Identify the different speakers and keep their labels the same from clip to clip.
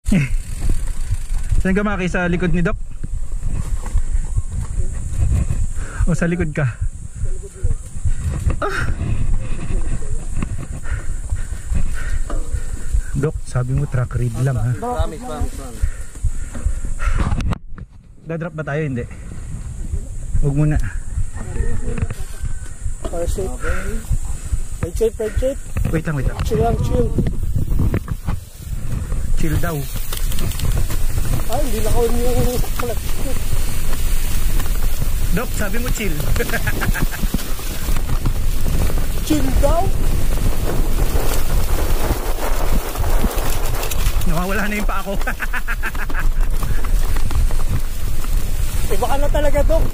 Speaker 1: Saan ka Maki? Sa likod ni Doc? O sa likod ka? Doc, sabi mo track read lang ha?
Speaker 2: Promise.
Speaker 1: Dadrop ba tayo? Hindi. Huwag muna.
Speaker 3: Para safe. Right shape.
Speaker 1: Wait lang.
Speaker 3: Chill lang.
Speaker 1: Chill daw.
Speaker 3: Ay, hindi na kawan yung clutch.
Speaker 1: Doc, sabi mo chill.
Speaker 3: Chill daw?
Speaker 1: Nawawala na yung pa ako.
Speaker 3: Iba ka na talaga, Doc.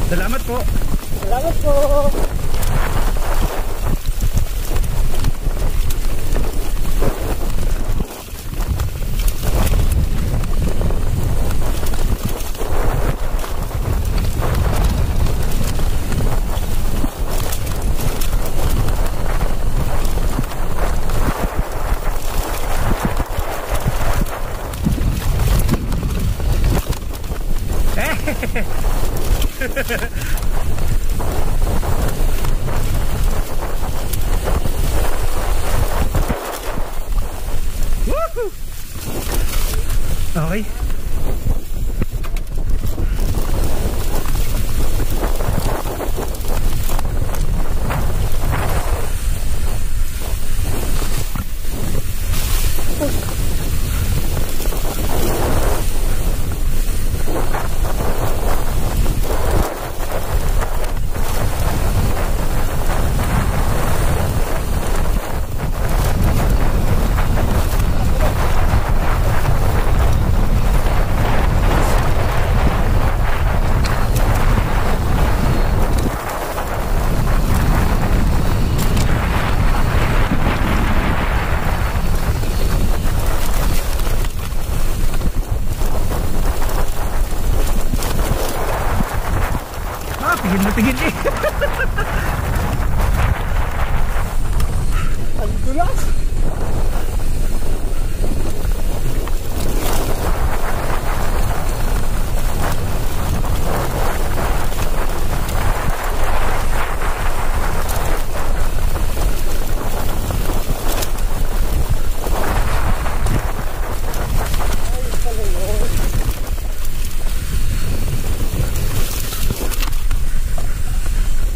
Speaker 1: Salamat po.
Speaker 3: Salamat po.
Speaker 1: Okay. Tigil eh.
Speaker 3: Ang dulas.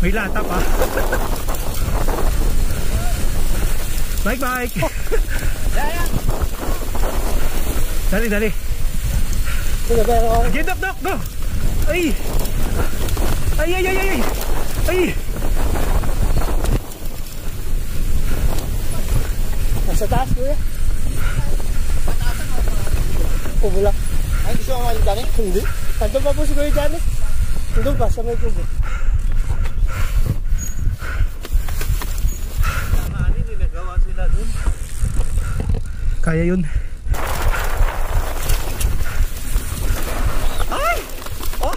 Speaker 1: May lata pa. Bike. Dali. Sige, Doc, go. Ay.
Speaker 3: Nasa taas, kuya. Pumula.
Speaker 2: Ay, hindi siya mamalig dyan eh?
Speaker 3: Hindi. Andun pa po si Kuya Janet. Andun pa, sa may kubo.
Speaker 1: Kaya yun. Ay! Oh!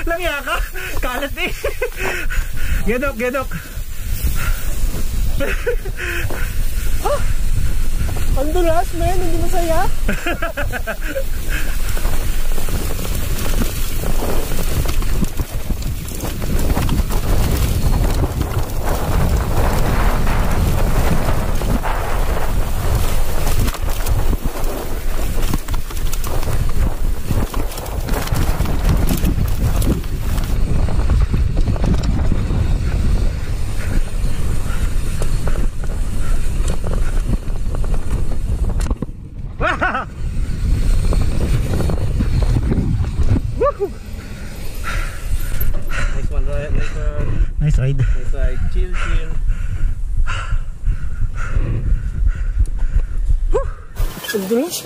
Speaker 1: Langya ka? Kalat eh. Gedok.
Speaker 3: Ang dulas, men. Hindi masaya.
Speaker 1: Nice ride.
Speaker 3: Nice ride. Chill, chill. Ang dulas.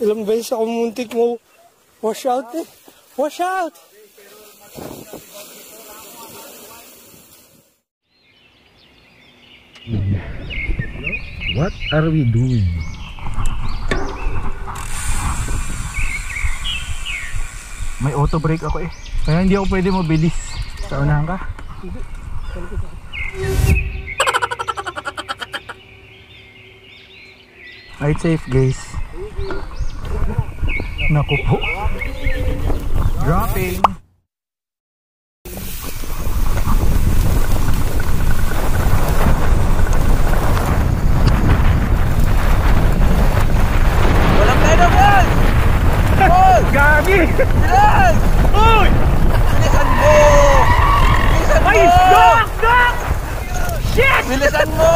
Speaker 3: Ilang beses ako muntik mo. Wash out eh. Wash out!
Speaker 1: What are we doing? May auto brake ako eh. Kaya hindi ako pwede mabilis. Sa unahan ka? Ride safe guys. Naku po. Dropping.
Speaker 3: Walang pwede boy! Boy!
Speaker 1: Gagi!
Speaker 3: Bilis!
Speaker 1: Uy!
Speaker 3: Bilisan mo! Bilisan mo!
Speaker 1: Ay! Doc! Doc! Shit!
Speaker 3: Bilisan mo!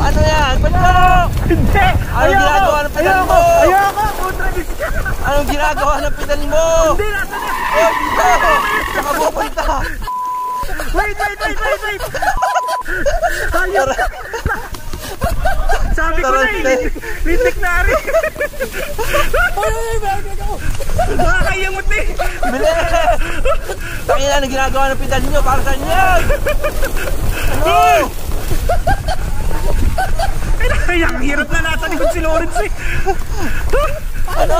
Speaker 3: Ano yan? Ba't mo?
Speaker 1: Hindi!
Speaker 3: Anong ginagawa ng pedal mo?
Speaker 1: Ayoko! Kontrabis ka!
Speaker 3: Anong ginagawa ng pedal mo?
Speaker 1: Hindi! Nasa na!
Speaker 3: Oh, dito! Saka pupunta!
Speaker 1: Wait! Hayop! Sabi ko na eh! Lintik na rin! Nakakayamot eh!
Speaker 3: Bilis! Takina, anong ginagawa ng pedal nyo? Para saan yan? Ano?
Speaker 1: Ay, ang hirap na nasa likod si Lawrence eh!
Speaker 3: Ano?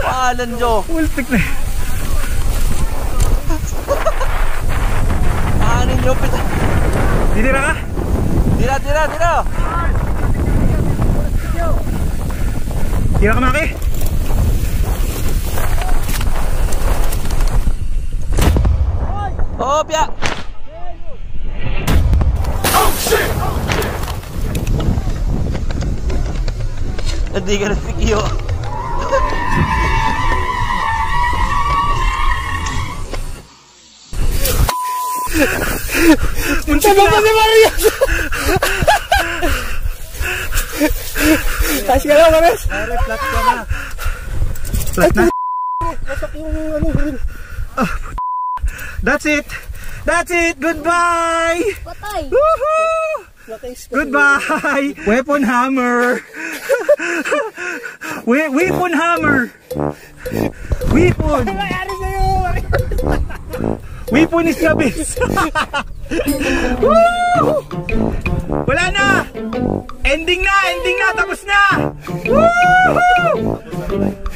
Speaker 3: Paalan nyo!
Speaker 1: Ultik na eh!
Speaker 3: Paanin nyo pedal!
Speaker 1: Didira ka?
Speaker 3: Tira!
Speaker 1: Tira ka, Maki!
Speaker 3: Oh, Pia! Hindi ka na si Kyo.
Speaker 1: Muntik na!
Speaker 3: si Maria! Taas ka lang, Maris!
Speaker 1: Pare, flat ka na! Flat na?
Speaker 3: Masak yung ano rin.
Speaker 1: That's it! That's it! Goodbye!
Speaker 2: Patay!
Speaker 1: Woohoo! Goodbye! Weapon hammer! Weapon hammer! Weapon!
Speaker 3: Ano nangyari sa'yo?
Speaker 1: Weapon is the best! Woo! Wala na! Ending na! Tapos na! Woo!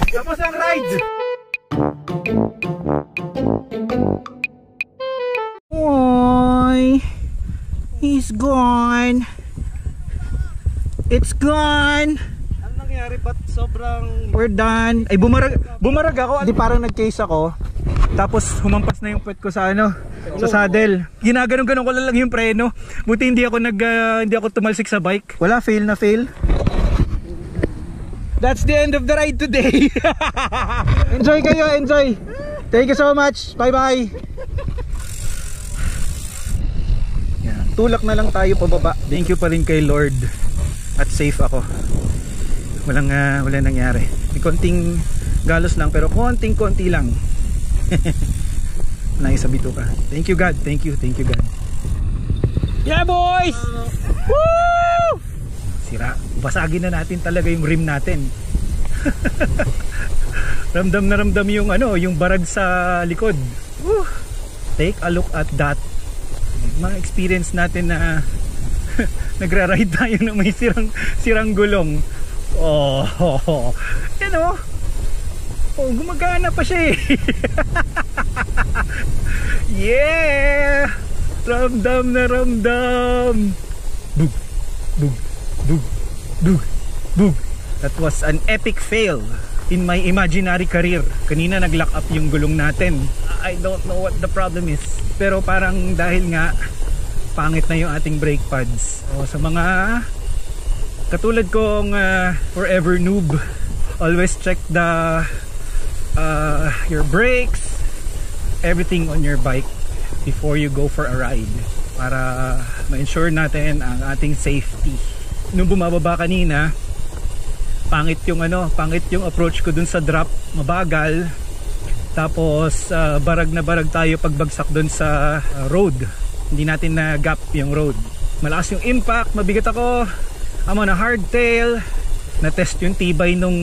Speaker 1: Tapos ang ride! Oy! He's gone! It's gone!
Speaker 3: Ano nangyari? Ba't sobrang...
Speaker 1: We're done. Ay, bumarag ako. Di parang nag-case ako. Tapos humampas na yung puwet ko sa ano, sa saddle. Ginaganon-ganon ko lang yung preno. Buti hindi ako tumalsik sa bike. Wala, fail na fail. That's the end of the ride today. Enjoy kayo, enjoy. Thank you so much. Bye-bye. Yan, tulak na lang tayo pababa. Thank you pa rin kay Lord. At safe ako. Walang nangyari. May konting galos lang, pero konting-konti lang. Naisabi to ka. Thank you God. Thank you God. Yeah boys! Woo! Sira. Basagin na natin talaga yung rim natin. Ramdam na ramdam yung yung barag sa likod. Woo! Take a look at that. Mga experience natin na nagra-ride tayo na may sirang gulong. Oh, oh, gumagana pa siya eh. Yeah! Ramdam na ramdam. Bug, bug, bug, bug, bug. That was an epic fail in my imaginary career. Kanina nag-lock up yung gulong natin. I don't know what the problem is. Pero parang dahil nga pangit na yung ating brake pads. O, sa mga katulad kong forever noob, always check your brakes, everything on your bike before you go for a ride para ma-ensure natin ang ating safety. Nung bumababa kanina, pangit yung approach ko dun sa drop, mabagal. Tapos barag na barag tayo pagbagsak doon sa road. Hindi natin na gap yung road. Malakas yung impact, mabigat ako. I'm on a hardtail. Na-test yung tibay nung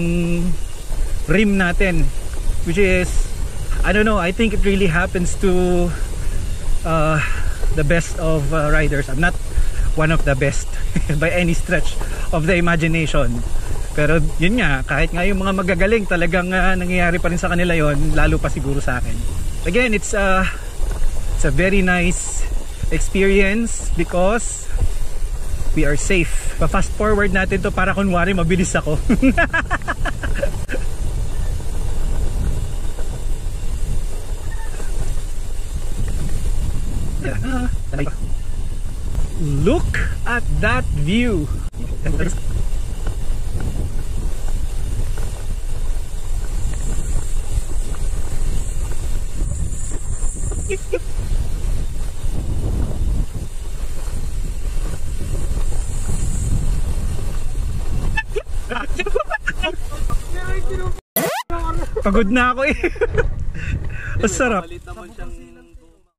Speaker 1: rim natin, which is, I don't know, I think it really happens to the best of riders. I'm not one of the best by any stretch of the imagination. Pero yun nga, kahit nga yung mga magagaling, talagang nangyayari pa rin sa kanila yon, lalo pa siguro sa akin. Again, it's a very nice experience because we are safe. Pa-fast forward natin to para kunwari mabilis ako. Look at that view. Pagod na ako eh. Ang sarap.